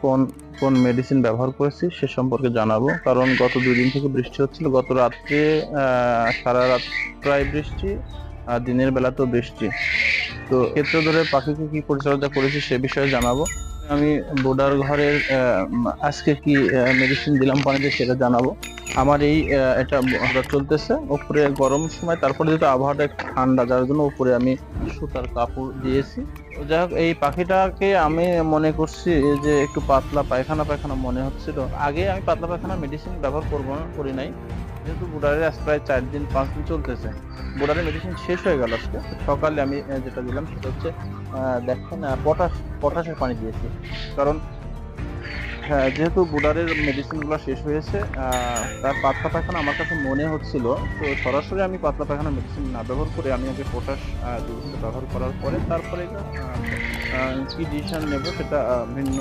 কোন কোন মেডিসিন ব্যবহার করেছি সে সম্পর্কে জানাবো। কারণ গত 2 দিন থেকে বৃষ্টি হচ্ছিল। গত রাত্রে সারা রাত প্রায় বৃষ্টি, আর দিনের বেলাতেও বৃষ্টি। তো ক্ষেত্র ধরে পাখিকে কি পরিচর্যা করেছি সে বিষয়ে জানাবো। আমি বোর্ডার ঘরের আজকে কি মেডিসিন দিলাম পানিতে সেটা জানাবো। আমার এই এটা চলতেছে উপরে গরম সময়, তারপরে যেহেতু আবহাওয়াটা একটু ঠান্ডা, যার জন্য উপরে আমি সুতার কাপড় দিয়েছি। তো যাই হোক, এই পাখিটাকে আমি মনে করছি যে একটু পাতলা পায়খানা পায়খানা মনে হচ্ছিল। আগে আমি পাতলা পায়খানা মেডিসিন ব্যবহার করি নাই, যেহেতু বুডারের আজ প্রায় 4 দিন 5 দিন চলতেছে। বুডারের মেডিসিন শেষ হয়ে গেল আজকে সকালে। আমি যেটা দিলাম সেটা হচ্ছে দেখেন পটাশের পানি দিয়েছি। কারণ হ্যাঁ, যেহেতু বুডারের মেডিসিন গুলো শেষ হয়েছে, তার পাতলা পায়খানা আমার কাছে মনে হচ্ছিল। তো সরাসরি আমি পাতলা পায়খানা মেডিসিন না ব্যবহার করে আমি আগে পটাশ 2 ঘন্টা ব্যবহার করার পরে তারপরে কি ডিসিশন নেব সেটা ভিন্ন